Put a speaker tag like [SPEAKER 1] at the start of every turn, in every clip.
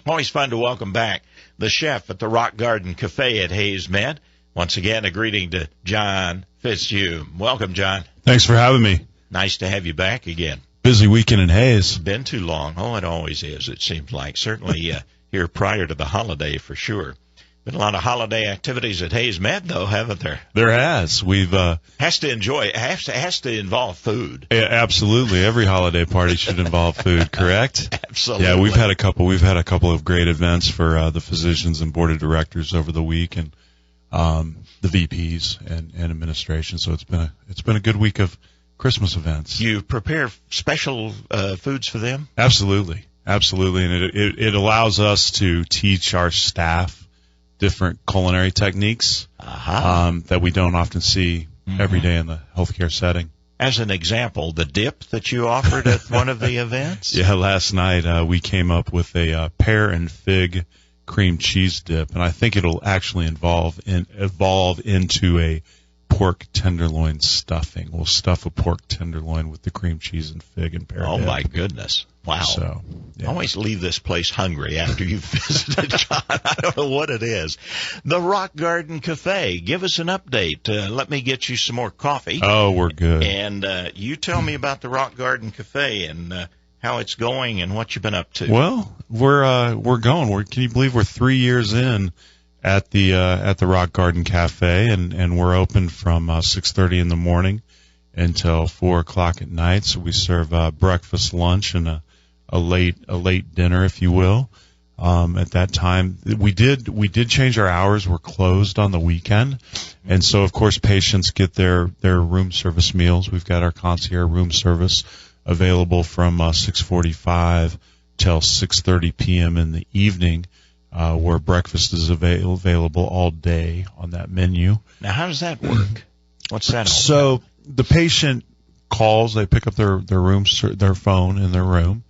[SPEAKER 1] Always fun to welcome back the chef at the Rock Garden Cafe at HaysMed. Once again, a greeting to John Fitzthum. Welcome, John.
[SPEAKER 2] Thanks for having me.
[SPEAKER 1] Nice to have you back again.
[SPEAKER 2] Busy weekend in Hays.
[SPEAKER 1] Been too long. Oh, it always is, it seems like. Certainly here prior to the holiday, for sure. Been a lot of holiday activities at HaysMed, though, haven't there?
[SPEAKER 2] There has. We've
[SPEAKER 1] has to involve food.
[SPEAKER 2] Yeah, absolutely. Every holiday party should involve food, correct?
[SPEAKER 1] Absolutely.
[SPEAKER 2] Yeah, we've had a couple of great events for the physicians and board of directors over the week, and the VPs and administration. So it's been a good week of Christmas events.
[SPEAKER 1] You prepare special foods for them?
[SPEAKER 2] Absolutely, and it allows us to teach our staff different culinary techniques that we don't often see every day in the healthcare setting.
[SPEAKER 1] As an example, the dip that you offered at one of the events?
[SPEAKER 2] Yeah, last night we came up with a pear and fig cream cheese dip, and I think it'll actually evolve into a pork tenderloin stuffing. We'll stuff a pork tenderloin with the cream cheese and fig and pear dip.
[SPEAKER 1] Oh, my goodness. Wow.
[SPEAKER 2] So, yeah.
[SPEAKER 1] Always leave this place hungry after you've visited, John. I don't know what it is. The Rock Garden Cafe. Give us an update. Let me get you some more coffee.
[SPEAKER 2] Oh, we're good.
[SPEAKER 1] And you tell me about the Rock Garden Cafe and how it's going and what you've been up to.
[SPEAKER 2] Well, we're going. Can you believe we're 3 years in at the Rock Garden Cafe, and we're open from 6:30 in the morning until 4 o'clock at night. So we serve breakfast, lunch, and a late dinner, if you will. At that time, we did change our hours. We're closed on the weekend, and so of course patients get their room service meals. We've got our concierge room service available from 6:45 till 6:30 p.m. in the evening, where breakfast is available all day on that menu.
[SPEAKER 1] Now, how does that work? What's that all
[SPEAKER 2] So
[SPEAKER 1] about?
[SPEAKER 2] The patient calls, they pick up their phone in their room,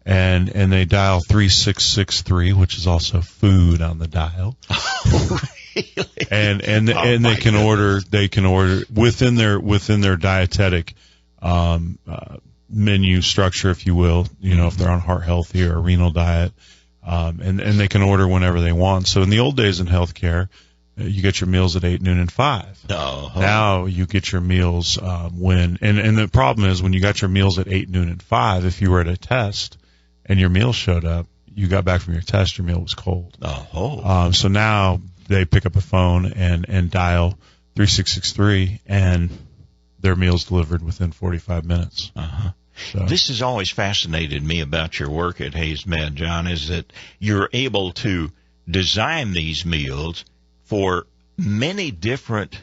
[SPEAKER 2] and they dial 3663, which is also food on the dial.
[SPEAKER 1] Oh, really?
[SPEAKER 2] And they can order within their dietetic menu structure, if you will, if they're on heart healthy or a renal diet, and they can order whenever they want. So in the old days in healthcare, you get your meals at 8, noon, and 5. Now you get your meals and the problem is when you got your meals at 8, noon, and 5, if you were at a test and your meal showed up, you got back from your test, your meal was cold. So now they pick up a phone and dial 3663, and their meal's delivered within 45 minutes. So.
[SPEAKER 1] This has always fascinated me about your work at HaysMed, John, is that you're able to design these meals for many different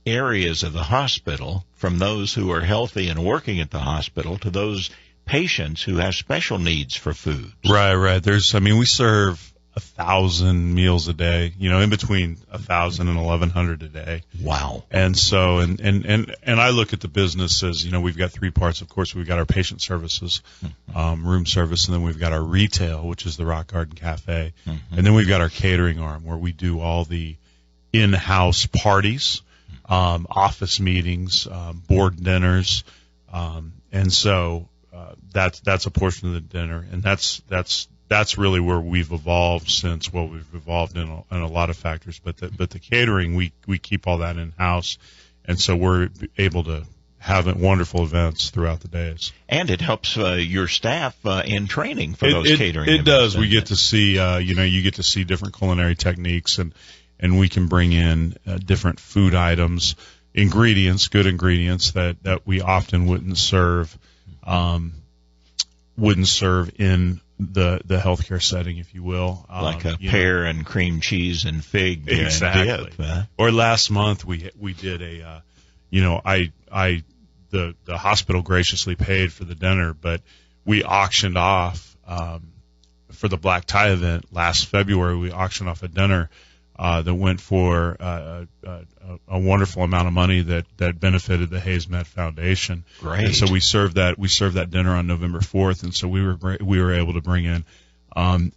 [SPEAKER 1] areas of the hospital, from those who are healthy and working at the hospital to those patients who have special needs for food.
[SPEAKER 2] Right. We serve 1,000 meals a day, in between 1,000 and 1,100 a day.
[SPEAKER 1] Wow.
[SPEAKER 2] And so, and I look at the business as, we've got 3 parts. Of course, we've got our patient services, room service, and then we've got our retail, which is the Rock Garden Cafe. And then we've got our catering arm, where we do all the in-house parties, office meetings, board dinners. And so, that's a portion of the dinner. And that's really where we've evolved since. Well, we've evolved in a lot of factors, but the catering, we keep all that in house, and so we're able to have wonderful events throughout the days.
[SPEAKER 1] And it helps your staff in training for those catering.
[SPEAKER 2] It does. We get to see, you get to see different culinary techniques, and we can bring in different food items, good ingredients that we often wouldn't serve in the healthcare setting, if you will,
[SPEAKER 1] like a pear and cream cheese and fig
[SPEAKER 2] exactly.
[SPEAKER 1] Dip.
[SPEAKER 2] Or last month we did a, the hospital graciously paid for the dinner, but we auctioned off for the black tie event last February. We auctioned off a dinner that went for a wonderful amount of money that benefited the HaysMed Foundation.
[SPEAKER 1] Great.
[SPEAKER 2] And so we served that dinner on November 4th, and so we were able to bring in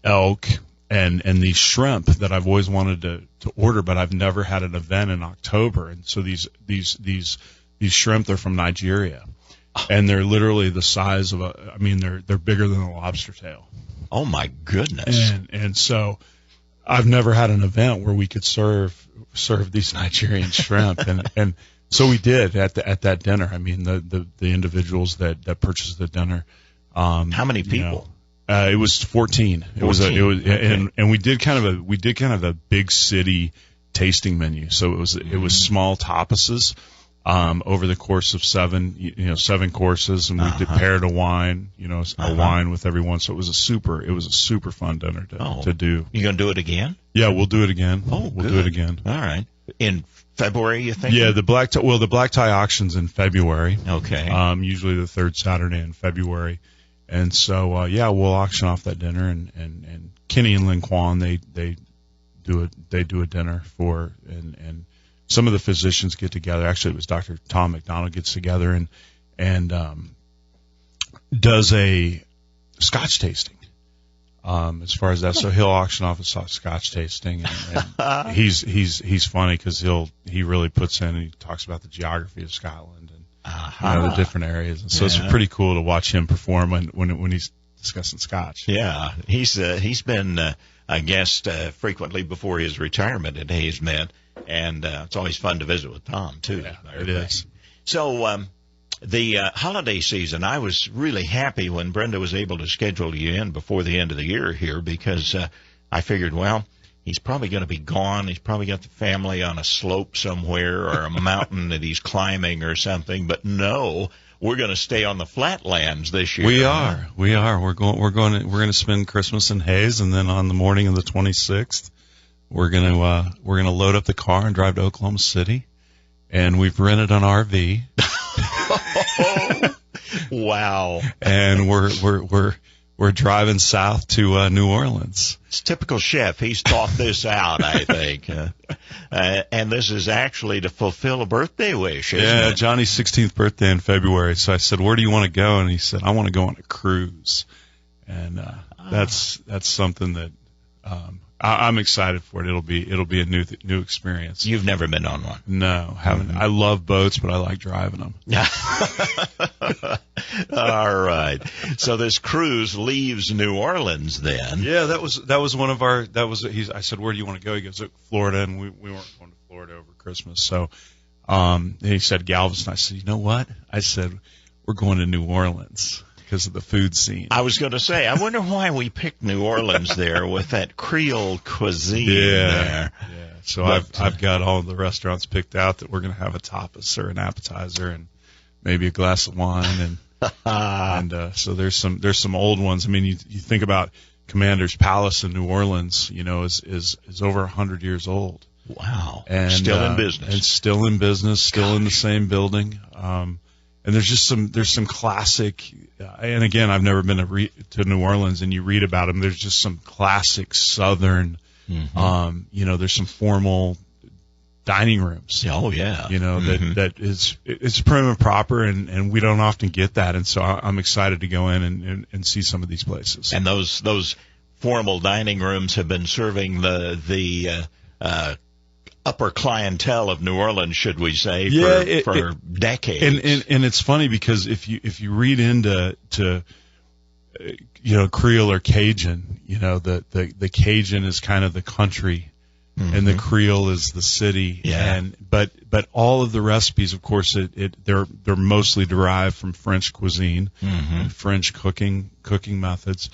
[SPEAKER 2] elk and these shrimp that I've always wanted to order, but I've never had an event in October. And so these shrimp, they're from Nigeria, and they're literally the size of they're bigger than a lobster tail.
[SPEAKER 1] Oh my goodness!
[SPEAKER 2] And so I've never had an event where we could serve these Nigerian shrimp, and so we did at that dinner. I mean, the individuals that purchased the dinner.
[SPEAKER 1] How many people?
[SPEAKER 2] It was 14. It was
[SPEAKER 1] okay.
[SPEAKER 2] and we did kind of a big city tasting menu. So it was small tapases over the course of 7 courses, and we paired a wine, a wine with everyone. So it was a super fun dinner to do.
[SPEAKER 1] You gonna do it again?
[SPEAKER 2] Yeah, we'll do it again.
[SPEAKER 1] Oh,
[SPEAKER 2] we'll do it again.
[SPEAKER 1] All right. In February, you think?
[SPEAKER 2] Yeah, the black tie auction's in February.
[SPEAKER 1] Okay.
[SPEAKER 2] Usually the third Saturday in February. And so, we'll auction off that dinner, and Kenny and Lin Quan, they do a dinner for, and some of the physicians get together. Actually, it was Dr. Tom McDonald gets together and does a Scotch tasting. As far as that, so he'll auction off a Scotch tasting, and he's funny because he really puts in and he talks about the geography of Scotland and the different areas, and so it's pretty cool to watch him perform when he's discussing Scotch.
[SPEAKER 1] Yeah, he's been a guest frequently before his retirement at HaysMed, and it's always fun to visit with Tom too.
[SPEAKER 2] Yeah, it is.
[SPEAKER 1] So the holiday season, I was really happy when Brenda was able to schedule you in before the end of the year here, because I figured, well, he's probably going to be gone. He's probably got the family on a slope somewhere or a mountain that he's climbing or something. But no, we're going to stay on the flatlands this year.
[SPEAKER 2] We are. We're going to spend Christmas in Hays, and then on the morning of the 26th, we're going to load up the car and drive to Oklahoma City. And we've rented an RV.
[SPEAKER 1] Wow.
[SPEAKER 2] And we're driving south to New Orleans.
[SPEAKER 1] It's typical chef. He's thought this out, I think. And this is actually to fulfill a birthday wish, isn't it?
[SPEAKER 2] Johnny's 16th birthday in February. So I said, "Where do you want to go?" And he said, "I want to go on a cruise." And that's something that I'm excited for it. It'll be a new experience.
[SPEAKER 1] You've never been on one?
[SPEAKER 2] No, haven't. Mm-hmm. I love boats, but I like driving them.
[SPEAKER 1] All right. So this cruise leaves New Orleans then.
[SPEAKER 2] Yeah, that was one of our. I said, "Where do you want to go?" He goes, "Florida," and we weren't going to Florida over Christmas. So he said Galveston. I said, "You know what?" I said, "We're going to New Orleans." Because of the food scene.
[SPEAKER 1] I was going to say, I wonder why we picked New Orleans there with that Creole cuisine there.
[SPEAKER 2] Yeah. So I've got all the restaurants picked out that we're going to have a tapas or an appetizer and maybe a glass of wine and so there's some old ones. I mean, you think about Commander's Palace in New Orleans, is over 100 years old.
[SPEAKER 1] Wow.
[SPEAKER 2] And
[SPEAKER 1] still in business.
[SPEAKER 2] And still in business, still in the same building. And there's some classic, and again, I've never been to New Orleans, and you read about them. There's just some classic Southern, there's some formal dining rooms.
[SPEAKER 1] Oh yeah.
[SPEAKER 2] That it's prim and proper, and we don't often get that, and so I'm excited to go in and see some of these places.
[SPEAKER 1] And those formal dining rooms have been serving the upper clientele of New Orleans, should we say, for decades.
[SPEAKER 2] And it's funny because if you read into Creole or Cajun, the Cajun is kind of the country, and the Creole is the city.
[SPEAKER 1] Yeah.
[SPEAKER 2] But all of the recipes, of course, they're mostly derived from French cuisine and French cooking methods.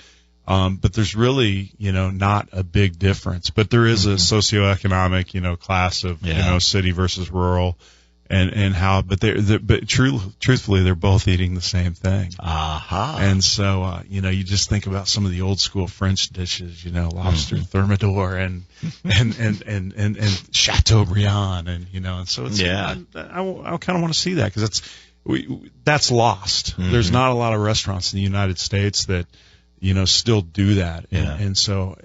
[SPEAKER 2] But there's really, not a big difference. But there is a socioeconomic, class of, city versus rural, and how. But truthfully, they're both eating the same thing. And so, you just think about some of the old school French dishes, lobster thermidor and Chateaubriand, and so it's.
[SPEAKER 1] Yeah.
[SPEAKER 2] I kind of want to see that because that's lost. There's not a lot of restaurants in the United States that. Still do that.
[SPEAKER 1] Yeah.
[SPEAKER 2] And so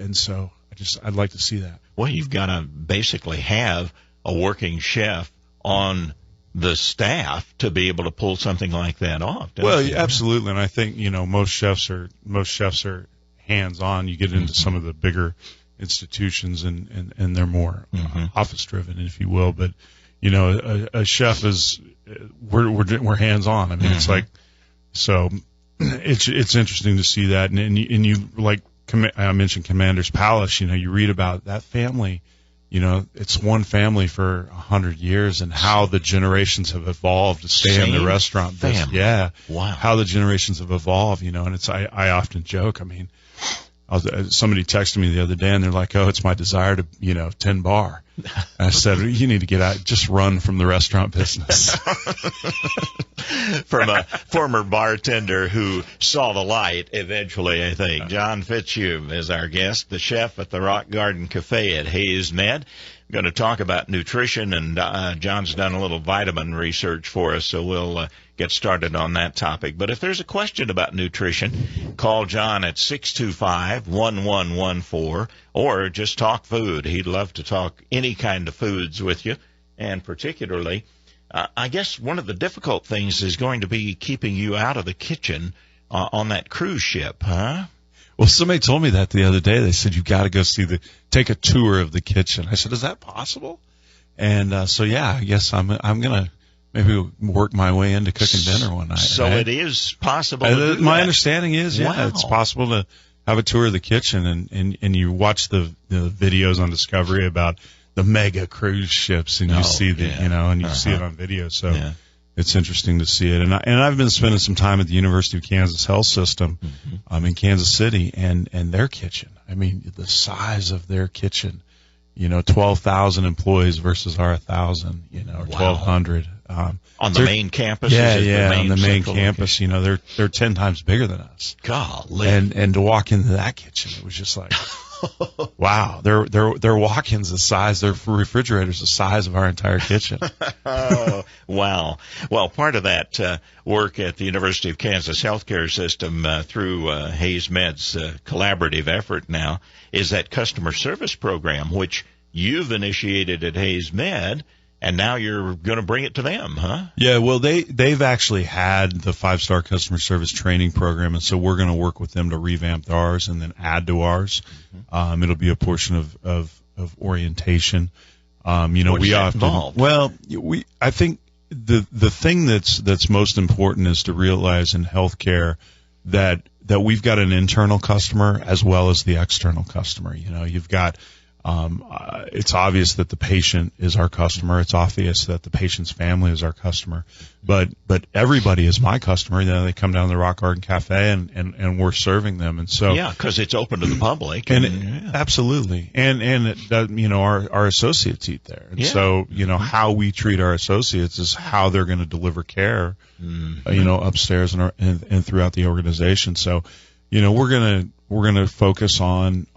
[SPEAKER 2] I'd like to see that.
[SPEAKER 1] Well, you've got to basically have a working chef on the staff to be able to pull something like that off.
[SPEAKER 2] Well, absolutely. And I think, most chefs are hands-on. You get into some of the bigger institutions and they're more office driven, if you will. But, a chef is, we're hands-on. I mean, it's like, so it's interesting to see that, and you like I mentioned Commander's Palace. You read about that family. It's one family for 100 years, and how the generations have evolved to stay in the restaurant business. Yeah.
[SPEAKER 1] Wow.
[SPEAKER 2] How the generations have evolved, and I often joke. Somebody texted me the other day, and they're like, "Oh, it's my desire to, 10 bar." I said, "You need to get out, just run from the restaurant business."
[SPEAKER 1] From a former bartender who saw the light eventually, I think. John Fitzthum is our guest, the chef at the Rock Garden Cafe at HaysMed. We're going to talk about nutrition, and John's done a little vitamin research for us, so we'll get started on that topic. But if there's a question about nutrition, call John at 625-1114, or just talk food. He'd love to talk any kind of foods with you, and particularly, I guess one of the difficult things is going to be keeping you out of the kitchen on that cruise ship, huh?
[SPEAKER 2] Well, somebody told me that the other day. They said, "You got to go take a tour of the kitchen." I said, "Is that possible?" And so, yeah, I guess I'm going to maybe work my way into cooking dinner one night.
[SPEAKER 1] So
[SPEAKER 2] right?
[SPEAKER 1] It is possible.
[SPEAKER 2] My understanding is, yeah,
[SPEAKER 1] wow.
[SPEAKER 2] It's possible to have a tour of the kitchen, and you watch the videos on Discovery about the mega cruise ships, and you see see it on video. So. Yeah. It's interesting to see it, and I've been spending some time at the University of Kansas Health System, in Kansas City, and their kitchen. I mean, the size of their kitchen, 12,000 employees versus our 1,000, or 1,200.
[SPEAKER 1] On the main campus.
[SPEAKER 2] Yeah, on the main campus. Location? They're 10 times bigger than us.
[SPEAKER 1] Golly.
[SPEAKER 2] And to walk into that kitchen, it was just like. Wow, their walk-ins the size, their refrigerators the size of our entire kitchen.
[SPEAKER 1] Oh, wow. Well, part of that work at the University of Kansas Healthcare System through HaysMed's collaborative effort now is that customer service program, which you've initiated at HaysMed, and now you're going to bring it to them, huh?
[SPEAKER 2] Yeah, well, they've actually had the 5-star customer service training program, and so we're going to work with them to revamp ours and then add to ours. It'll be a portion of orientation. We often
[SPEAKER 1] involved?
[SPEAKER 2] Well, I think the thing that's most important is to realize in healthcare that we've got an internal customer as well as the external customer. You've got it's obvious that the patient is our customer. It's obvious that the patient's family is our customer. But everybody is my customer. They come down to the Rock Garden Cafe and we're serving them. And so
[SPEAKER 1] yeah, because it's open to the public.
[SPEAKER 2] Absolutely. And our associates eat there. And so how we treat our associates is how they're going to deliver care. Upstairs and throughout the organization. So we're gonna focus on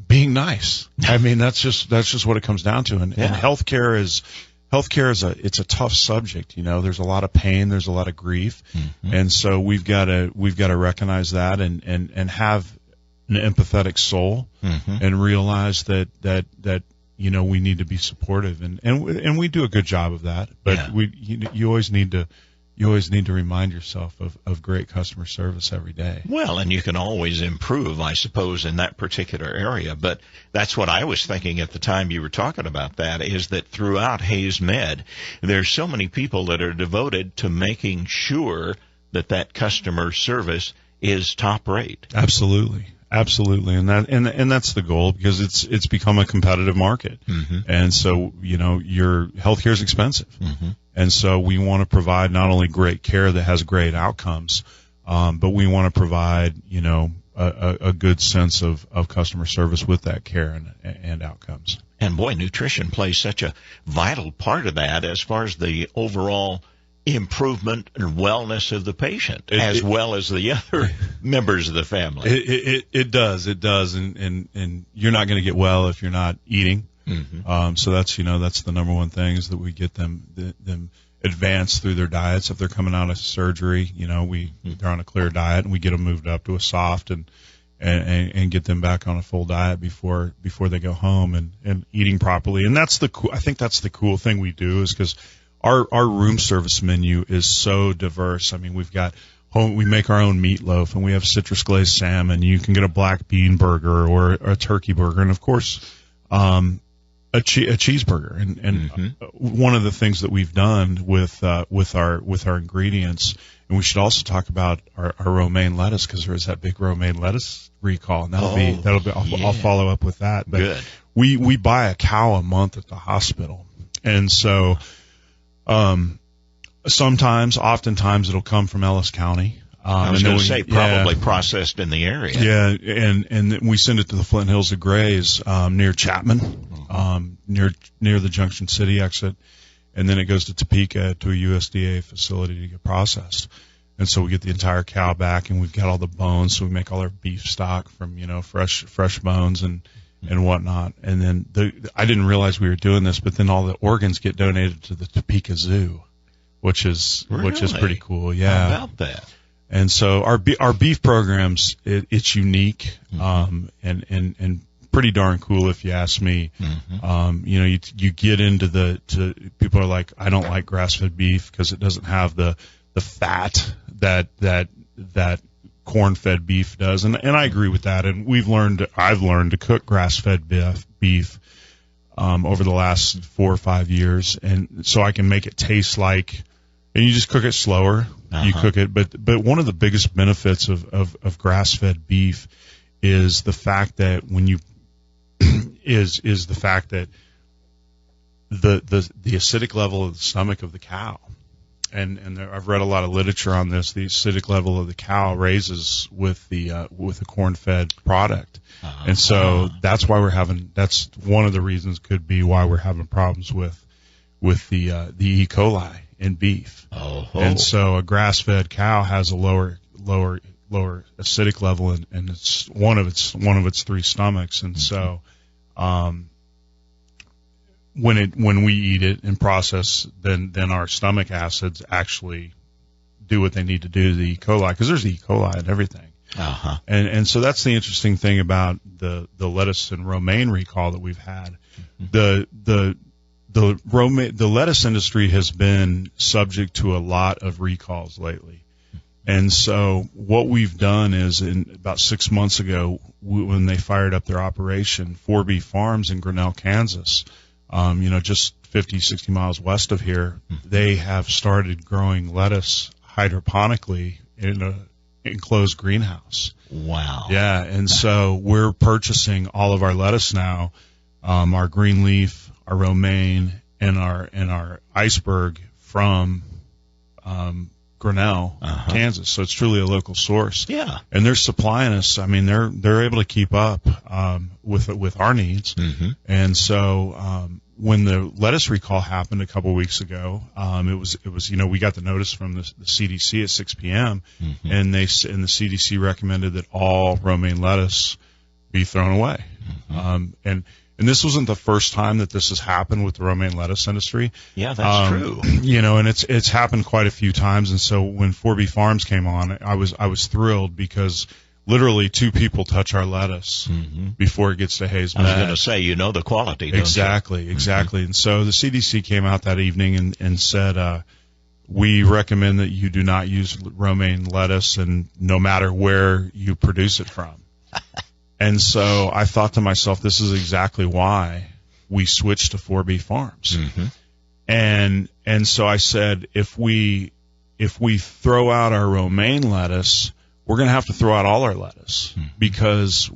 [SPEAKER 2] being nice. I mean, that's just what it comes down to. And healthcare is it's a tough subject. There's a lot of pain, there's a lot of grief, and so we've got to recognize that and have an empathetic soul and realize that we need to be supportive and we do a good job of that. But you always need to remind yourself of great customer service every day.
[SPEAKER 1] Well, and you can always improve, I suppose, in that particular area. But that's what I was thinking at the time you were talking about that, is that throughout HaysMed, there's so many people that are devoted to making sure that customer service is top rate.
[SPEAKER 2] Absolutely. And that's the goal, because it's become a competitive market. And so, your healthcare is expensive. And so we want to provide not only great care that has great outcomes, but we want to provide, a good sense of customer service with that care and outcomes.
[SPEAKER 1] And boy, nutrition plays such a vital part of that as far as the overall improvement and wellness of the patient, as well as the other members of the family.
[SPEAKER 2] It does, and you're not going to get well if you're not eating. So that's the number one thing, is that we get them advanced through their diets. If they're coming out of surgery, they're on a clear diet, and we get them moved up to a soft and get them back on a full diet before they go home and eating properly. And I think that's the cool thing we do, is because our room service menu is so diverse. I mean, we make our own meatloaf, and we have citrus glazed salmon. You can get a black bean burger or a turkey burger, and of course, a cheeseburger, and one of the things that we've done with our ingredients, and we should also talk about our romaine lettuce, because there is that big romaine lettuce recall, and that'll be I'll follow up with that. But
[SPEAKER 1] good.
[SPEAKER 2] We buy a cow a month at the hospital, and so oftentimes it'll come from Ellis County.
[SPEAKER 1] I was going to say probably processed in the area.
[SPEAKER 2] Yeah, and we send it to the Flint Hills to graze near Chapman, near the Junction City exit, and then it goes to Topeka to a USDA facility to get processed. And so we get the entire cow back, and we've got all the bones, so we make all our beef stock from fresh bones and whatnot. And then I didn't realize we were doing this, but then all the organs get donated to the Topeka Zoo, which is pretty cool. Yeah.
[SPEAKER 1] How about that?
[SPEAKER 2] And so our beef programs, it's unique, and pretty darn cool if you ask me. You get into people are like, I don't like grass-fed beef because it doesn't have the fat that corn-fed beef does, and I agree with that. And I've learned to cook grass-fed beef over the last 4 or 5 years, and so I can make it taste like. And you just cook it slower. You cook it, but one of the biggest benefits of grass-fed beef is the fact that when you is the fact that the acidic level of the stomach of the cow, and I've read a lot of literature on this. The acidic level of the cow raises with the corn-fed product, and so that's why that's one of the reasons could be why we're having problems with the E. coli in beef. And so a grass-fed cow has a lower acidic level, and it's one of its 3 stomachs. And so when we eat it and process, then our stomach acids actually do what they need to do to the E. coli, because there's E. coli in everything. And so that's the interesting thing about the lettuce and romaine recall that we've had. The lettuce industry has been subject to a lot of recalls lately. And so what we've done is, about 6 months ago, when they fired up their operation, 4B Farms in Grinnell, Kansas, just 50, 60 miles west of here, they have started growing lettuce hydroponically in an enclosed greenhouse.
[SPEAKER 1] Wow.
[SPEAKER 2] Yeah, and so we're purchasing all of our lettuce now, our green leaf, our romaine, and our iceberg from Grinnell, Kansas. So it's truly a local source.
[SPEAKER 1] Yeah.
[SPEAKER 2] And they're supplying us. I mean, they're able to keep up with our needs. And so when the lettuce recall happened a couple weeks ago, it was we got the notice from the CDC at 6 p.m. and the CDC recommended that all romaine lettuce be thrown away. And this wasn't the first time that this has happened with the romaine lettuce industry.
[SPEAKER 1] Yeah, that's true.
[SPEAKER 2] And it's happened quite a few times. And so when 4B Farms came on, I was thrilled, because literally 2 people touch our lettuce before it gets to HaysMed.
[SPEAKER 1] I was going to say, the quality. Don't
[SPEAKER 2] Exactly. And so the CDC came out that evening and said, we recommend that you do not use romaine lettuce, and no matter where you produce it from. And so I thought to myself, this is exactly why we switched to 4B Farms. And so I said, if we throw out our romaine lettuce, we're going to have to throw out all our lettuce, because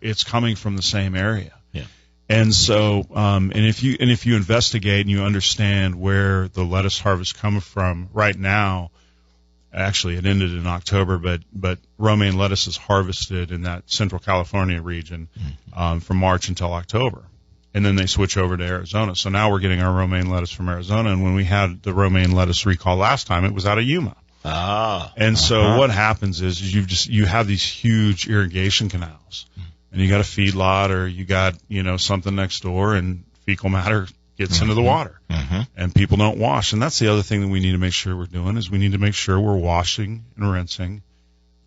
[SPEAKER 2] it's coming from the same area.
[SPEAKER 1] Yeah.
[SPEAKER 2] And so and if you investigate and you understand where the lettuce harvest comes from right now. Actually, it ended in October, but romaine lettuce is harvested in that Central California region from March until October, and then they switch over to Arizona. So now we're getting our romaine lettuce from Arizona, and when we had the romaine lettuce recall last time, it was out of Yuma. And so what happens is you have these huge irrigation canals, and you got a feedlot, or you got something next door, and fecal matter gets into the water, and people don't wash. And that's the other thing that we need to make sure we're doing, is we need to make sure we're washing and rinsing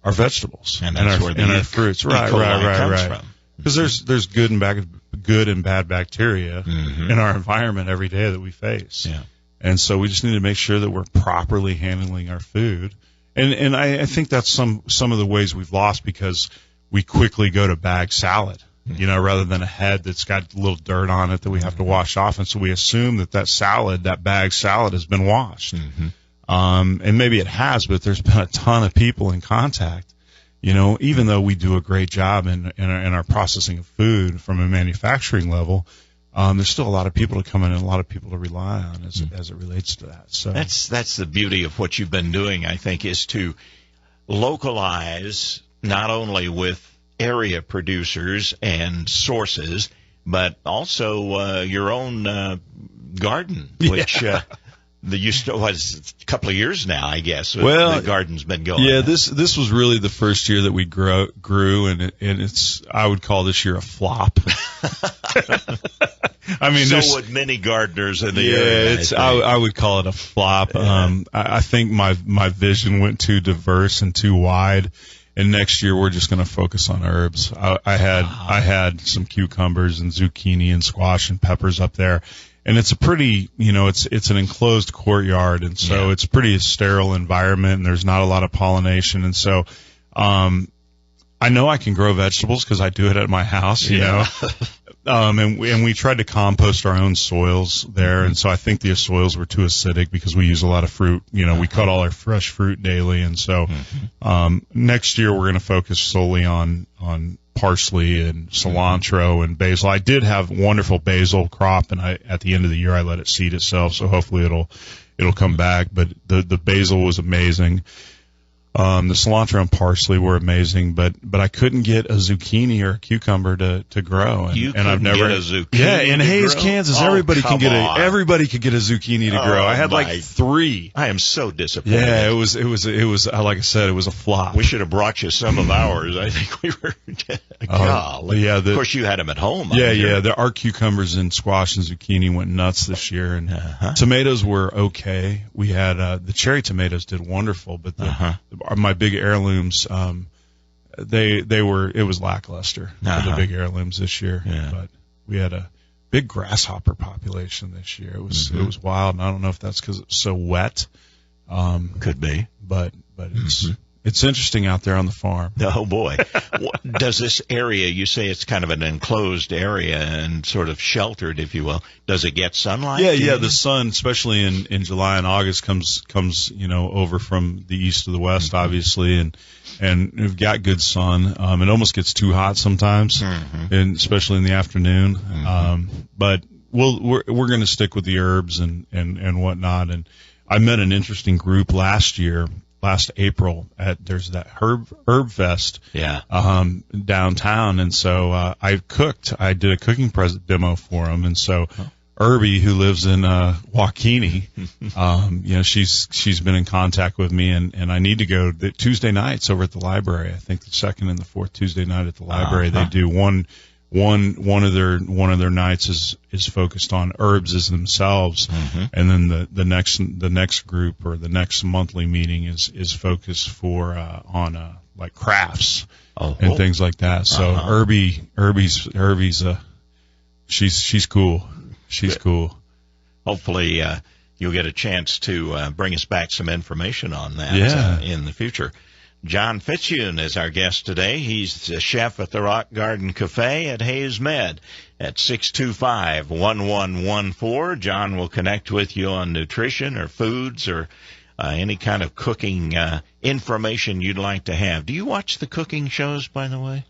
[SPEAKER 2] our vegetables
[SPEAKER 1] and our
[SPEAKER 2] fruits. Right. Because there's good and bad bacteria in our environment every day that we face.
[SPEAKER 1] Yeah.
[SPEAKER 2] And so we just need to make sure that we're properly handling our food. And I think that's some of the ways we've lost, because we quickly go to bag salad. rather than a head that's got a little dirt on it that we have to wash off. And so we assume that bag salad has been washed. And maybe it has, but there's been a ton of people in contact. Even though we do a great job in our processing of food from a manufacturing level, there's still a lot of people to come in and a lot of people to rely on as it relates to that. So
[SPEAKER 1] that's the beauty of what you've been doing, I think, is to localize not only with area producers and sources, but also your own garden, which was a couple of years now, I guess. The garden's been going.
[SPEAKER 2] Yeah, this was really the first year that we grew, and I would call this year a flop. I mean,
[SPEAKER 1] so would many gardeners in the area.
[SPEAKER 2] I would call it a flop. Yeah. I think my vision went too diverse and too wide. And next year we're just going to focus on herbs. I had some cucumbers and zucchini and squash and peppers up there, and it's a pretty, it's an enclosed courtyard, and so it's pretty sterile environment, and there's not a lot of pollination, and so I know I can grow vegetables because I do it at my house, you know. And we tried to compost our own soils there, and so I think the soils were too acidic because we use a lot of fruit. We cut all our fresh fruit daily, and so next year we're going to focus solely on parsley and cilantro and basil. I did have wonderful basil crop, and at the end of the year I let it seed itself, so hopefully it'll come back. But the basil was amazing. The cilantro and parsley were amazing, but I couldn't get a zucchini or a cucumber to grow.
[SPEAKER 1] And I've never get a zucchini.
[SPEAKER 2] Yeah, in Hays,
[SPEAKER 1] grow?
[SPEAKER 2] Kansas, everybody could get a zucchini to grow. I had like 3.
[SPEAKER 1] I am so disappointed.
[SPEAKER 2] Yeah, it was like I said, it was a flop.
[SPEAKER 1] We should have brought you some of ours. I think we were.
[SPEAKER 2] Yeah,
[SPEAKER 1] of course you had them at home.
[SPEAKER 2] Our cucumbers and squash and zucchini went nuts this year, and tomatoes were okay. We had the cherry tomatoes did wonderful, but my big heirlooms, it was lackluster for the big heirlooms this year. Yeah. But we had a big grasshopper population this year. It was wild, and I don't know if that's because it's so wet.
[SPEAKER 1] Could be,
[SPEAKER 2] but it's interesting out there on the farm.
[SPEAKER 1] Oh boy, does this area? You say it's kind of an enclosed area and sort of sheltered, if you will. Does it get sunlight?
[SPEAKER 2] Yeah. The sun, especially in July and August, comes over from the east to the west, obviously, and we've got good sun. It almost gets too hot sometimes, and especially in the afternoon. But we're going to stick with the herbs and whatnot. And I met an interesting group last April there's that herb fest downtown, and so I did a cooking demo for them, and so Irby, who lives in Waukene, she's been in contact with me, and I need to go Tuesday nights over at the library. I think the second and the fourth Tuesday night at the library they do one of their nights is focused on herbs as themselves, and then the next group or the next monthly meeting is focused on like crafts and things like that. So Irby's she's cool. She's cool.
[SPEAKER 1] Hopefully you'll get a chance to bring us back some information on that in the future. John Fitzthum is our guest today. He's the chef at the Rock Garden Cafe at HaysMed at 625-1114. John will connect with you on nutrition or foods or any kind of cooking information you'd like to have. Do you watch the cooking shows, by the way?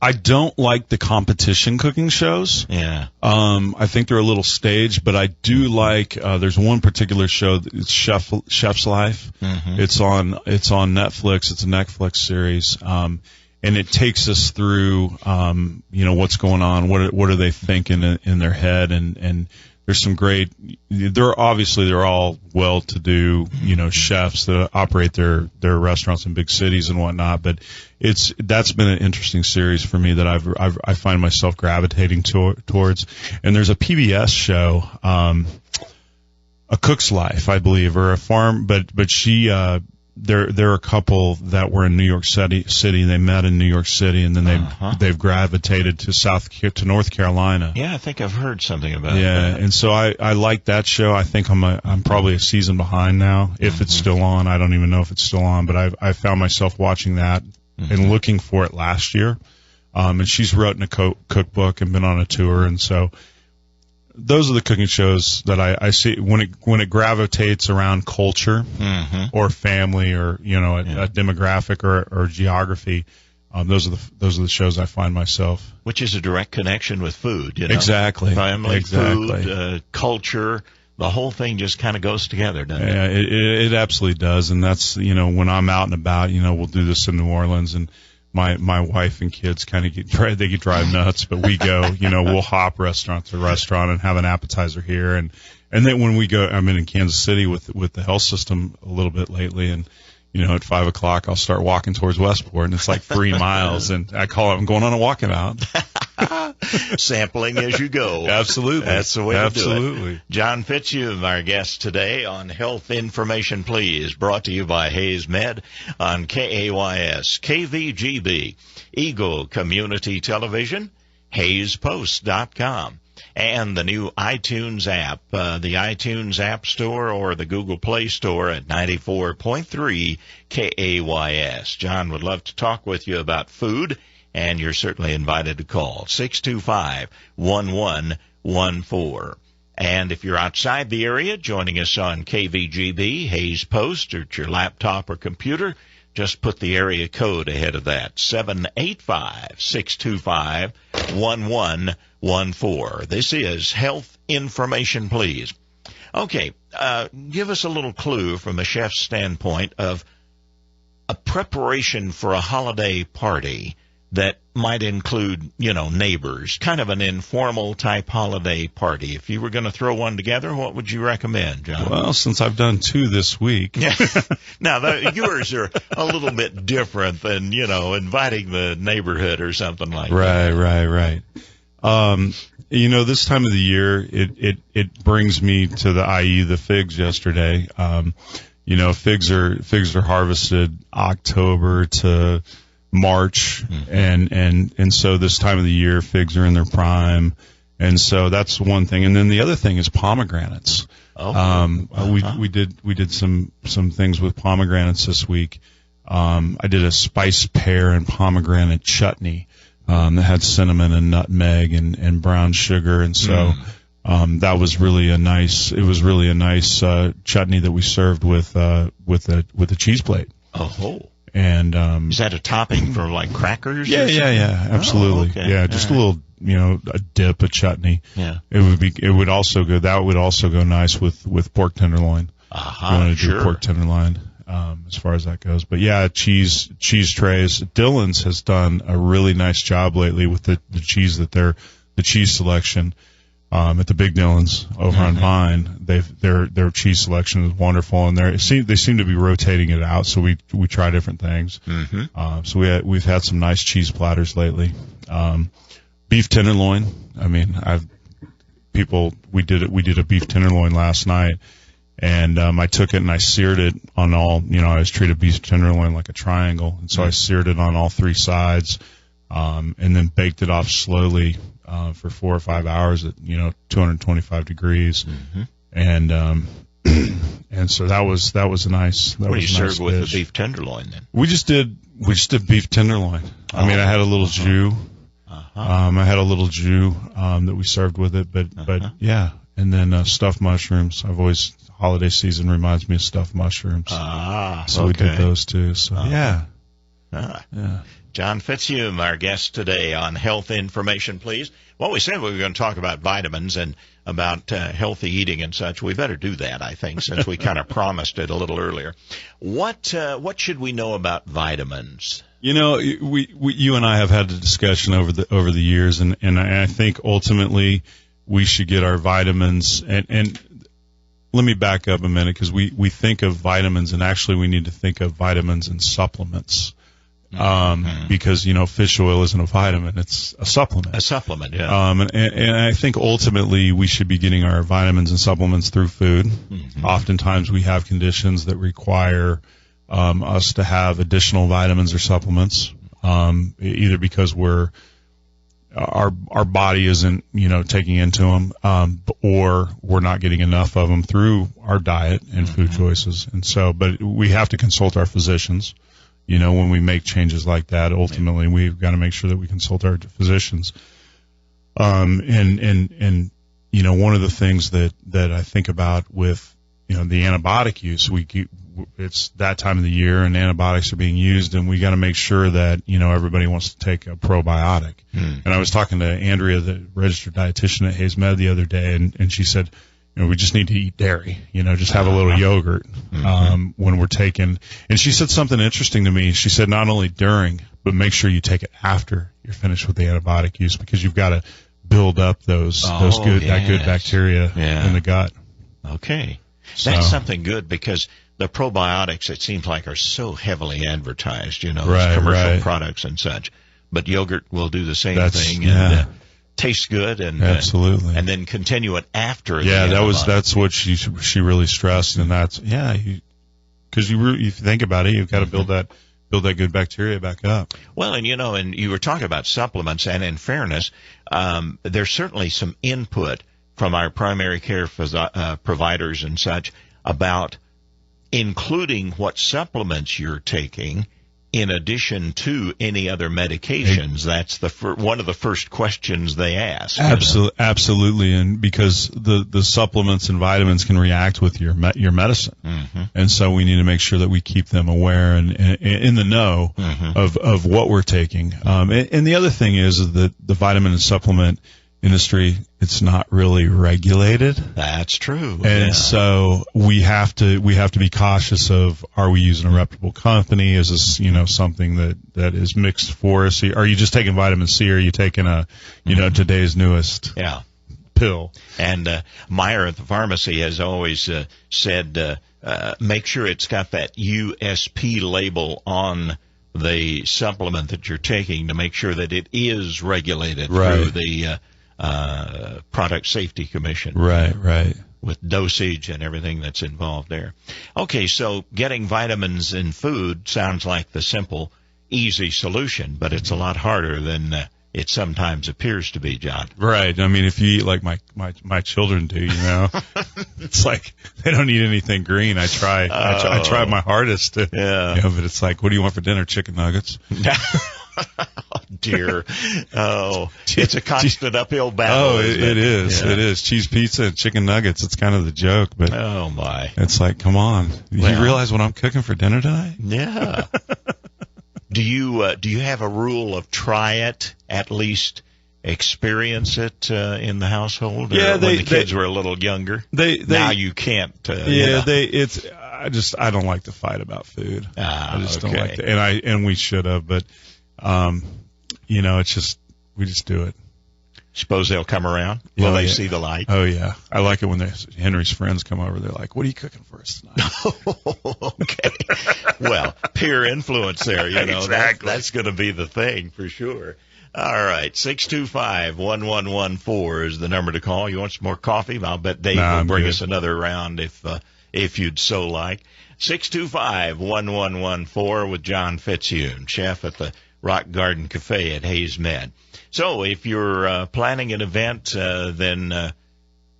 [SPEAKER 2] I don't like the competition cooking shows.
[SPEAKER 1] Yeah.
[SPEAKER 2] I think they're a little staged, but I do like. There's one particular show. It's Chef's Life. It's on Netflix. It's a Netflix series. And it takes us through, what's going on. What are they thinking in their head? And there's some great. They're all well-to-do, chefs that operate their restaurants in big cities and whatnot. But that's been an interesting series for me that I find myself gravitating towards. And there's a PBS show, A Cook's Life, I believe, or a farm. But she they're a couple that were in New York City. They met in New York City, and then they've gravitated to North Carolina.
[SPEAKER 1] Yeah, I think I've heard something about
[SPEAKER 2] that.
[SPEAKER 1] Yeah,
[SPEAKER 2] and so I like that show. I think I'm probably a season behind now, if it's still on. I don't even know if it's still on, but I found myself watching that and looking for it last year. And she's written a cookbook and been on a tour. And so those are the cooking shows that I see when it gravitates around culture or family or, a demographic or geography. Those are the shows I find myself.
[SPEAKER 1] Which is a direct connection with food,
[SPEAKER 2] Exactly.
[SPEAKER 1] Family, food, culture, the whole thing just kind of goes together, doesn't it?
[SPEAKER 2] Yeah, it absolutely does. And that's, when I'm out and about, we'll do this in New Orleans, and my wife and kids kind of get drive nuts, but we go, we'll hop restaurant to restaurant and have an appetizer here. And then when we go, I'm in Kansas City with the health system a little bit lately, and at 5 o'clock, I'll start walking towards Westport, and it's like 3 miles, and I call it, I'm going on a walkabout.
[SPEAKER 1] Sampling as you go.
[SPEAKER 2] Absolutely.
[SPEAKER 1] That's the way to do it. John Fitzthum, our guest today on Health Information Please, brought to you by HaysMed on KAYS, KVGB, Eagle Community Television, HaysPost.com. And the new iTunes app, the iTunes App Store or the Google Play Store at 94.3 KAYS. John would love to talk with you about food, and you're certainly invited to call 625-1114. And if you're outside the area, joining us on KVGB, Hays Post, or at your laptop or computer, just put the area code ahead of that, 785-625-1114. This is Health Information Please. Okay, give us a little clue from a chef's standpoint of a preparation for a holiday party that might include, neighbors, kind of an informal type holiday party. If you were going to throw one together, what would you recommend, John?
[SPEAKER 2] Well, since I've done 2 this week.
[SPEAKER 1] Now, yours are a little bit different than, inviting the neighborhood or something like that.
[SPEAKER 2] Right. This time of the year, it brings me to the figs yesterday. Figs are harvested October to March, and so this time of the year, figs are in their prime, and so that's one thing. And then the other thing is pomegranates. We did some things with pomegranates this week. I did a spiced pear and pomegranate chutney that had cinnamon and nutmeg and brown sugar, and so that was really a nice. It was really a nice chutney that we served with a cheese plate.
[SPEAKER 1] Oh.
[SPEAKER 2] And
[SPEAKER 1] is that a topping for like crackers?
[SPEAKER 2] Yeah, absolutely.
[SPEAKER 1] Okay.
[SPEAKER 2] Yeah, just a little, a dip, a chutney.
[SPEAKER 1] Yeah.
[SPEAKER 2] It would also go nice with pork tenderloin. You want to do pork tenderloin, as far as that goes. But yeah, cheese trays. Dillon's has done a really nice job lately with the cheese the cheese selection. At the Big Dillon's over on Vine, their cheese selection is wonderful, and they seem to be rotating it out. So we try different things. So we've had some nice cheese platters lately. Beef tenderloin. I mean, we did a beef tenderloin last night, and I took it and I seared it on all. I always treat a beef tenderloin like a triangle, and so I seared it on all 3 sides, and then baked it off slowly. For 4 or 5 hours at 225 degrees, and so that was a nice.
[SPEAKER 1] What do you serve with the beef tenderloin then?
[SPEAKER 2] We just did beef tenderloin. I mean, I had a little jus. I had a little jus that we served with it, but yeah, and then stuffed mushrooms. Holiday season reminds me of stuffed mushrooms. So we did those too. So yeah.
[SPEAKER 1] John Fitzthum, our guest today on Health Information Please. Well, we said we were going to talk about vitamins and about healthy eating and such. We better do that, I think, since we kind of promised it a little earlier. What should we know about vitamins?
[SPEAKER 2] You and I have had a discussion over the years, and I think ultimately we should get our vitamins. And let me back up a minute, because we think of vitamins, and actually we need to think of vitamins and supplements. Because fish oil isn't a vitamin, it's a supplement.
[SPEAKER 1] A supplement, yeah.
[SPEAKER 2] And I think ultimately we should be getting our vitamins and supplements through food. Oftentimes we have conditions that require us to have additional vitamins or supplements, either because our body isn't taking into them, or we're not getting enough of them through our diet and food choices. And so, but we have to consult our physicians. when we make changes like that, ultimately we've got to make sure that we consult our physicians. And one of the things that I think about with, the antibiotic use, it's that time of the year and antibiotics are being used, and we got to make sure that, everybody wants to take a probiotic. And I was talking to Andrea, the registered dietitian at HaysMed the other day, and she said, we just need to eat dairy, just have a little yogurt, when we're taking, and she said something interesting to me. She said, not only during, but make sure you take it after you're finished with the antibiotic use, because you've got to build up that good bacteria in the gut.
[SPEAKER 1] Okay. That's something good, because the probiotics, it seems like, are so heavily advertised, as commercial products and such. But yogurt will do the same thing and tastes good, and
[SPEAKER 2] absolutely,
[SPEAKER 1] and then continue it after.
[SPEAKER 2] That's what she really stressed, and that's because you think about it, you've got to build that good bacteria back up.
[SPEAKER 1] Well, and and you were talking about supplements, and in fairness, there's certainly some input from our primary care providers and such about including what supplements you're taking in addition to any other medications. That's one of the first questions they ask.
[SPEAKER 2] Absolutely, and because the supplements and vitamins can react with your medicine, and so we need to make sure that we keep them aware and in the know of what we're taking. And the other thing is that the vitamin and supplement industry, it's not really regulated.
[SPEAKER 1] That's true.
[SPEAKER 2] And so we have to be cautious of, are we using a reputable company? Is this, something that is mixed for us? Are you just taking vitamin C, or are you taking today's newest pill? And
[SPEAKER 1] Meyer at the pharmacy has always said, make sure it's got that USP label on the supplement that you're taking to make sure that it is regulated through the Product Safety Commission.
[SPEAKER 2] Right.
[SPEAKER 1] With dosage and everything that's involved there. Okay, so getting vitamins in food sounds like the simple, easy solution, but it's a lot harder than it sometimes appears to be, John.
[SPEAKER 2] Right. I mean, if you eat like my children do, it's like they don't eat anything green. I try my hardest to, but it's like, what do you want for dinner? Chicken nuggets.
[SPEAKER 1] Oh, dear. Oh, it's a constant uphill battle.
[SPEAKER 2] Oh, it is. Yeah. It is. Cheese pizza and chicken nuggets. It's kind of the joke, but
[SPEAKER 1] oh my,
[SPEAKER 2] it's like, come on. You realize what I'm cooking for dinner tonight?
[SPEAKER 1] Yeah. Do you have a rule of try it, at least experience it in the household?
[SPEAKER 2] Yeah,
[SPEAKER 1] when the kids were a little younger. Now you can't.
[SPEAKER 2] I don't like to fight about food. I just don't like to, and we should have, but. It's just, we just do it.
[SPEAKER 1] Suppose they'll come around? Will they see the light?
[SPEAKER 2] Oh, yeah. I like it when Henry's friends come over. They're like, what are you cooking for us tonight?
[SPEAKER 1] Okay. Well, peer influence there,
[SPEAKER 2] Exactly.
[SPEAKER 1] That's going to be the thing for sure. All right. 625-1114 is the number to call. You want some more coffee? I'll bet Dave will bring us another round if you'd so like. 625-1114 with John Fitzthum, chef at the Rock Garden Cafe at HaysMed. So if you're planning an event, then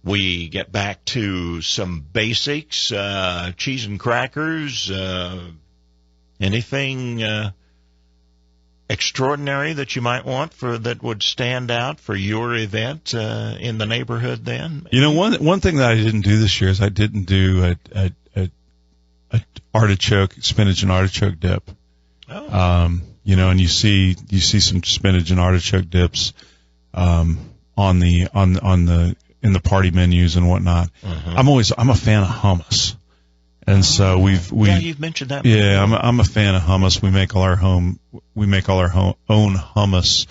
[SPEAKER 1] we get back to some basics, cheese and crackers, anything extraordinary that you might want that would stand out for your event in the neighborhood then?
[SPEAKER 2] One thing that I didn't do this year is I didn't do a artichoke, spinach and artichoke dip.
[SPEAKER 1] Oh.
[SPEAKER 2] And you see some spinach and artichoke dips in the party menus and whatnot. I'm a fan of hummus. And so
[SPEAKER 1] you've mentioned that before.
[SPEAKER 2] Yeah, I'm a fan of hummus. We make all our own hummus.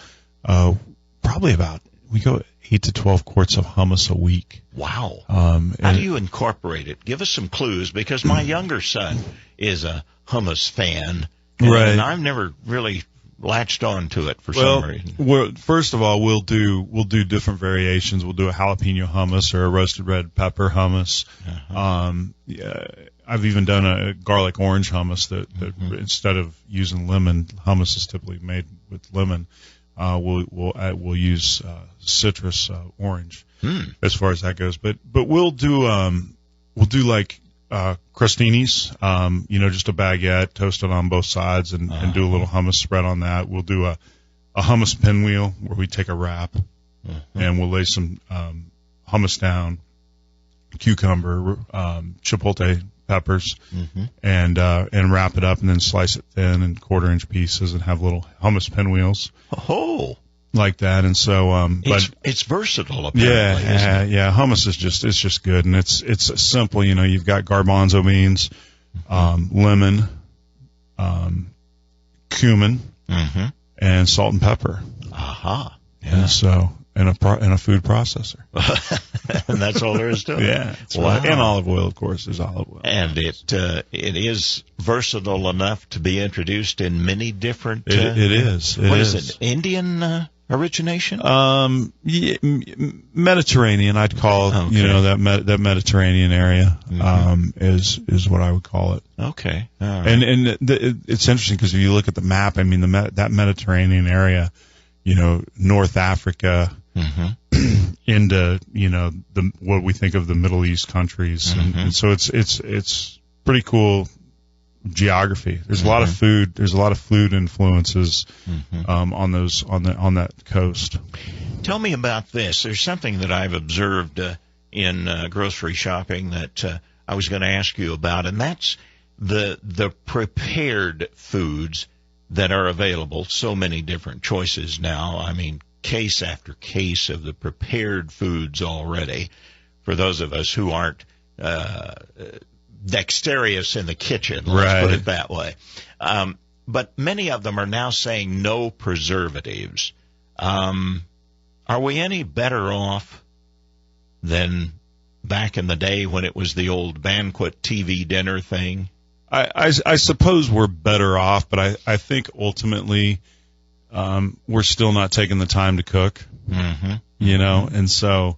[SPEAKER 2] We go 8 to 12 quarts of hummus a week.
[SPEAKER 1] Wow. How do you incorporate it? Give us some clues, because my younger son is a hummus fan.
[SPEAKER 2] Right.
[SPEAKER 1] And I've never really latched on to it for some reason.
[SPEAKER 2] Well, first of all, we'll do different variations. We'll do a jalapeno hummus or a roasted red pepper hummus. I've even done a garlic orange hummus that instead of using lemon, hummus is typically made with lemon. We'll use citrus orange as far as that goes. But we'll do like crostinis, just a baguette toasted on both sides and do a little hummus spread on that. We'll do a hummus pinwheel where we take a wrap and we'll lay some hummus down, cucumber, chipotle peppers, and wrap it up and then slice it thin in 1/4-inch pieces and have little hummus pinwheels.
[SPEAKER 1] Oh,
[SPEAKER 2] like that. And so, but
[SPEAKER 1] it's versatile. Apparently,
[SPEAKER 2] yeah. Hummus is just good, and it's simple. You've got garbanzo beans, lemon, cumin, and salt and pepper.
[SPEAKER 1] Aha.
[SPEAKER 2] Yeah. And so, and a food processor.
[SPEAKER 1] And that's all there is to it.
[SPEAKER 2] Yeah. Wow. And olive oil, of course. There's olive oil.
[SPEAKER 1] And it is versatile enough to be introduced in many different.
[SPEAKER 2] It is.
[SPEAKER 1] What is it? Indian origination?
[SPEAKER 2] Mediterranean, I'd call it. Okay. That Mediterranean area is what I would call it.
[SPEAKER 1] Okay. All right.
[SPEAKER 2] And it's interesting because if you look at the map, I mean that Mediterranean area, North Africa, into what we think of the Middle East countries, and so it's pretty cool geography. There's a lot of food. There's a lot of food influences on that coast.
[SPEAKER 1] Tell me about this. There's something that I've observed in grocery shopping that I was going to ask you about, and that's the prepared foods that are available. So many different choices now. I mean, case after case of the prepared foods already. For those of us who aren't dexterous in the kitchen, let's put it that way. But many of them are now saying no preservatives. Are we any better off than back in the day when it was the old banquet TV dinner thing?
[SPEAKER 2] I suppose we're better off, but I think ultimately we're still not taking the time to cook. And so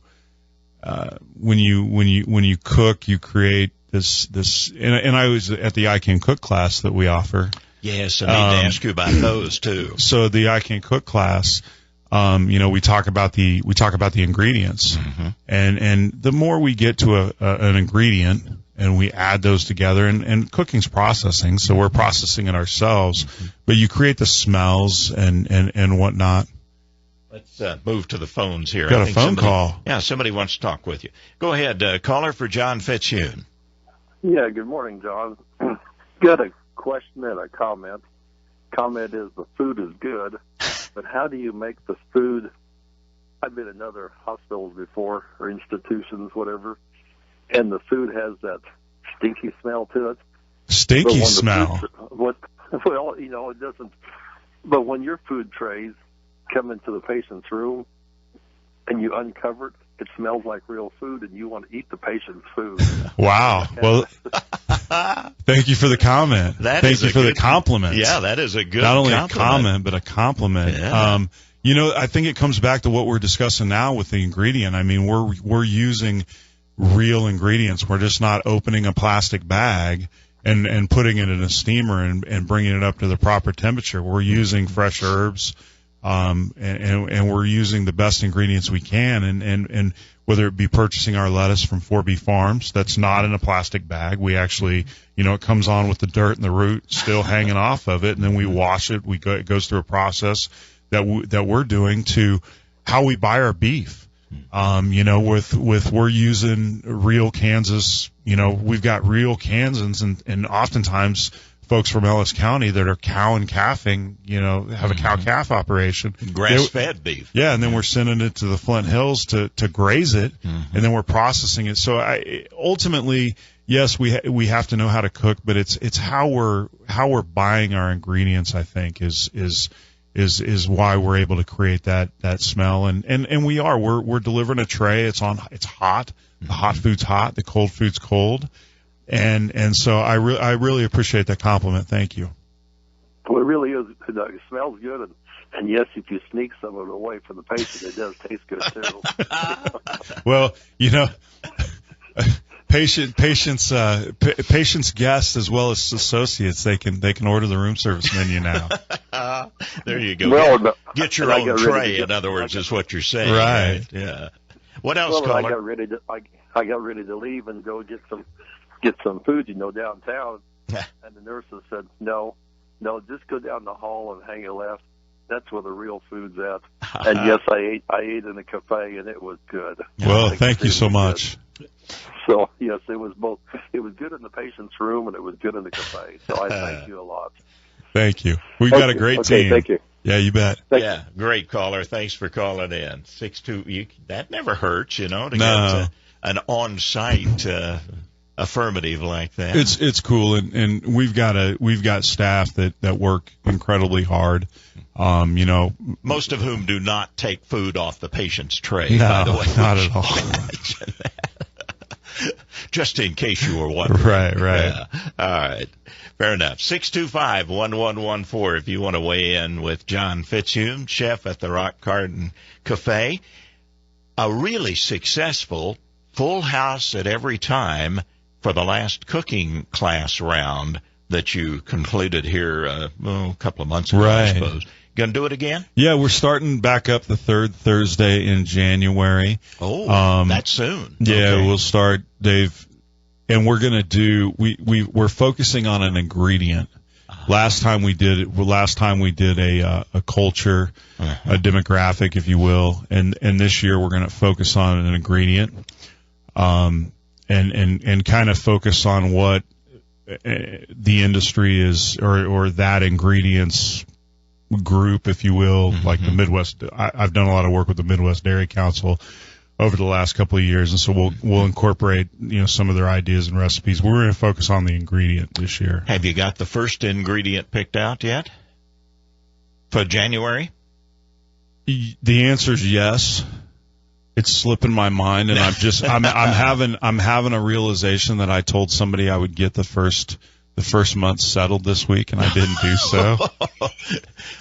[SPEAKER 2] when you cook, you create this and I was at the I Can Cook class that we offer.
[SPEAKER 1] Yes, I need to ask you about those too.
[SPEAKER 2] So the I Can Cook class, we talk about the ingredients, and the more we get to an ingredient and we add those together, and cooking's processing, so we're processing it ourselves, but you create the smells and whatnot.
[SPEAKER 1] Let's move to the phones here.
[SPEAKER 2] Got a phone call.
[SPEAKER 1] Yeah, somebody wants to talk with you. Go ahead, caller for John Fitzthum.
[SPEAKER 3] Yeah, good morning, John. Got a question and a comment. Comment is the food is good, but how do you make the food? I've been in other hospitals before, or institutions, whatever, and the food has that stinky smell to it.
[SPEAKER 2] Stinky smell?
[SPEAKER 3] Well, it doesn't. But when your food trays come into the patient's room and you uncover it, it smells like real food, and you want to eat the patient's food.
[SPEAKER 2] Wow. Well, thank you for the comment. Thank you for the compliment.
[SPEAKER 1] Yeah, that is a good
[SPEAKER 2] Not only
[SPEAKER 1] compliment.
[SPEAKER 2] a comment, but a compliment.
[SPEAKER 1] Yeah.
[SPEAKER 2] I think it comes back to what we're discussing now with the ingredient. I mean, we're using real ingredients. We're just not opening a plastic bag and putting it in a steamer and bringing it up to the proper temperature. We're using fresh herbs. And we're using the best ingredients we can, and whether it be purchasing our lettuce from 4B Farms, that's not in a plastic bag. We actually, it comes on with the dirt and the root still hanging off of it, and then we wash it. It goes through a process that we're doing to how we buy our beef. We're using real Kansas. We've got real Kansans, and oftentimes folks from Ellis County that are cow and calving, have a cow-calf operation.
[SPEAKER 1] Grass-fed beef.
[SPEAKER 2] Yeah, and then we're sending it to the Flint Hills to graze it, and then we're processing it. So ultimately, yes, we have to know how to cook, but it's how we're buying our ingredients, I think, is why we're able to create that smell. And we're delivering a tray. It's hot. The hot food's hot. The cold food's cold. And so I really appreciate that compliment. Thank you.
[SPEAKER 3] Well, it really is. It smells good, and yes, if you sneak some of it away from the patient, it does taste good too.
[SPEAKER 2] Well, patients, guests, as well as associates, they can order the room service menu now.
[SPEAKER 1] There you go.
[SPEAKER 3] Well,
[SPEAKER 1] get your own tray. In other words, is what you're saying,
[SPEAKER 2] right?
[SPEAKER 1] Yeah. What else,
[SPEAKER 3] caller?
[SPEAKER 1] I
[SPEAKER 3] got ready to leave and go get some get some food, downtown. And the nurses said, no, just go down the hall and hang a left. That's where the real food's at. And yes, I ate in a cafe, and it was good.
[SPEAKER 2] Well, thank you so much.
[SPEAKER 3] Good. So yes, it was both. It was good in the patient's room, and it was good in the cafe. So I thank you a lot.
[SPEAKER 2] Thank you. We've got a great team.
[SPEAKER 3] Thank you.
[SPEAKER 2] Yeah, you bet.
[SPEAKER 1] Yeah, great caller. Thanks for calling in. 6-2. That never hurts, to
[SPEAKER 2] No.
[SPEAKER 1] get an on-site affirmative like that.
[SPEAKER 2] It's cool, and we've got staff that work incredibly hard.
[SPEAKER 1] Most of whom do not take food off the patient's tray.
[SPEAKER 2] No,
[SPEAKER 1] by the way,
[SPEAKER 2] not at all.
[SPEAKER 1] Just in case you were wondering.
[SPEAKER 2] Right.
[SPEAKER 1] Yeah. All right. Fair enough. 625-1114 if you want to weigh in with John Fitzthum, chef at the Rock Garden Cafe. A really successful full house at every time for the last cooking class round that you concluded here a couple of months ago, I suppose. Going to do it again?
[SPEAKER 2] Yeah, we're starting back up the third Thursday in January.
[SPEAKER 1] Oh, that's soon.
[SPEAKER 2] Yeah,
[SPEAKER 1] Okay.
[SPEAKER 2] We'll start, Dave, and we're going to do. We're focusing on an ingredient. Last time we did a culture, a demographic, if you will, and this year we're going to focus on an ingredient, and kind of focus on what the industry is or that ingredient's group, if you will, like the Midwest. I've done a lot of work with the Midwest Dairy Council over the last couple of years, and so we'll incorporate some of their ideas and recipes. We're going to focus on the ingredient this year.
[SPEAKER 1] Have you got the first ingredient picked out yet for January?
[SPEAKER 2] The answer is yes. It's slipping my mind, and I'm having a realization that I told somebody I would get the first month settled this week, and I didn't do so.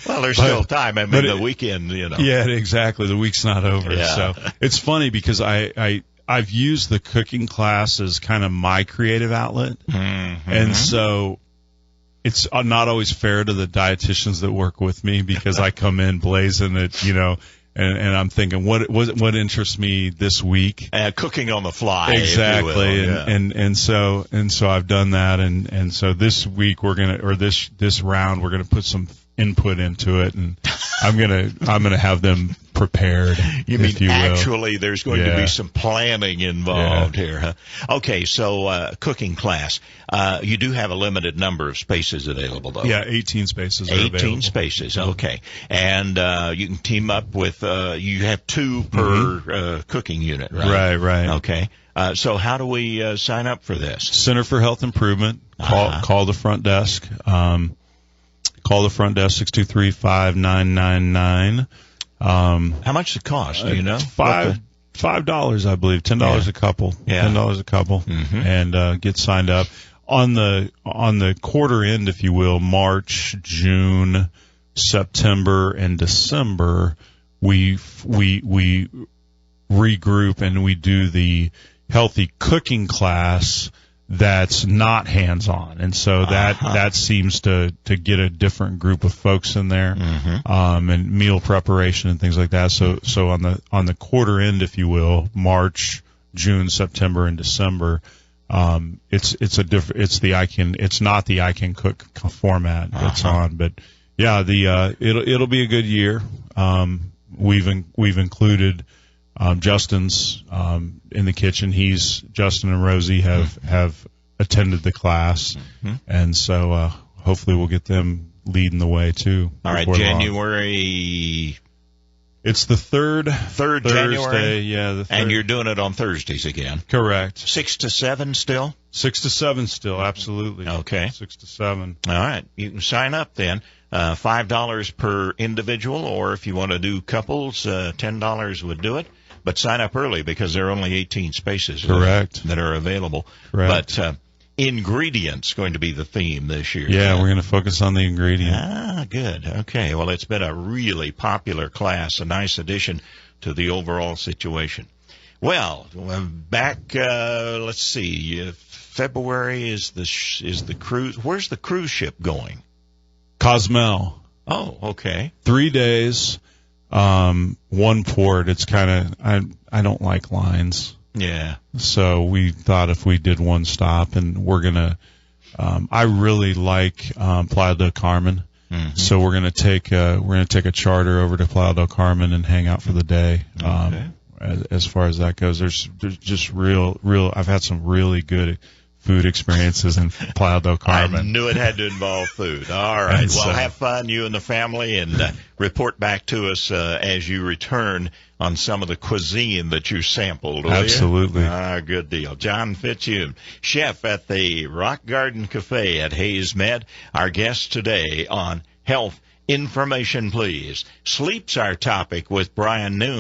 [SPEAKER 1] Well, there's still time. The weekend,
[SPEAKER 2] Yeah, exactly. The week's not over.
[SPEAKER 1] Yeah.
[SPEAKER 2] So it's funny because I've used the cooking class as kind of my creative outlet, and so it's not always fair to the dietitians that work with me because I come in blazing it, And I'm thinking, what interests me this week?
[SPEAKER 1] Cooking on the fly,
[SPEAKER 2] exactly.
[SPEAKER 1] If you will.
[SPEAKER 2] And so I've done that, and so this week this round we're gonna put some input into it, and I'm gonna have them prepared.
[SPEAKER 1] You mean actually there's going to be some planning involved here, huh? Okay, so cooking class. You do have a limited number of spaces available, though.
[SPEAKER 2] Yeah, 18 spaces are available.
[SPEAKER 1] 18 spaces, okay. And you can team up with, you have 2 per cooking unit, right?
[SPEAKER 2] Right.
[SPEAKER 1] Okay. So how do we sign up for this?
[SPEAKER 2] Center for Health Improvement. Call the front desk. Call the front desk, 623-5999.
[SPEAKER 1] How much does it cost? Do you know?
[SPEAKER 2] $5, I believe. $10 a couple.
[SPEAKER 1] Yeah.
[SPEAKER 2] $10 a couple, and get signed up. On the quarter end, if you will, March, June, September, and December, we regroup and we do the healthy cooking class that's not hands-on, and so that seems to get a different group of folks in there, and meal preparation and things like that. So on the quarter end, if you will, March, June, September, and December, it's not the I Can Cook format it's on, but yeah, it'll be a good year. We've included Justin's in the kitchen. Justin and Rosie have attended the class, and so hopefully we'll get them leading the way too.
[SPEAKER 1] All right, January.
[SPEAKER 2] It's the third
[SPEAKER 1] Thursday,
[SPEAKER 2] January. Yeah, the third.
[SPEAKER 1] And you're doing it on Thursdays again.
[SPEAKER 2] Correct.
[SPEAKER 1] 6 to 7 still?
[SPEAKER 2] 6 to 7 still, absolutely.
[SPEAKER 1] Okay.
[SPEAKER 2] 6 to 7.
[SPEAKER 1] All right. You can sign up then. $5 per individual, or if you want to do couples, $10 would do it. But sign up early because there are only 18 spaces that are available.
[SPEAKER 2] Correct.
[SPEAKER 1] But ingredients going to be the theme this year.
[SPEAKER 2] Yeah, we're going to focus on the ingredient.
[SPEAKER 1] Good. Okay. Well, it's been a really popular class, a nice addition to the overall situation. Well, back, let's see, February is the cruise. Where's the cruise ship going?
[SPEAKER 2] Cozumel.
[SPEAKER 1] Oh, okay.
[SPEAKER 2] 3 days, one port. It's kind of, I don't like lines.
[SPEAKER 1] Yeah.
[SPEAKER 2] So we thought if we did one stop, and we're gonna. I really like Playa del Carmen, so we're gonna take a charter over to Playa del Carmen and hang out for the day.
[SPEAKER 1] Okay.
[SPEAKER 2] As far as that goes, there's just real. I've had some really good food experiences in Playa del Carmen.
[SPEAKER 1] I knew it had to involve food. All right.
[SPEAKER 2] And
[SPEAKER 1] Well, have fun, you and the family, and report back to us as you return on some of the cuisine that you sampled. Will
[SPEAKER 2] Absolutely.
[SPEAKER 1] You? Good deal. John Fitzthum, chef at the Rock Garden Cafe at HaysMed, our guest today on Health Information Please. Sleep's our topic with Brian Noon.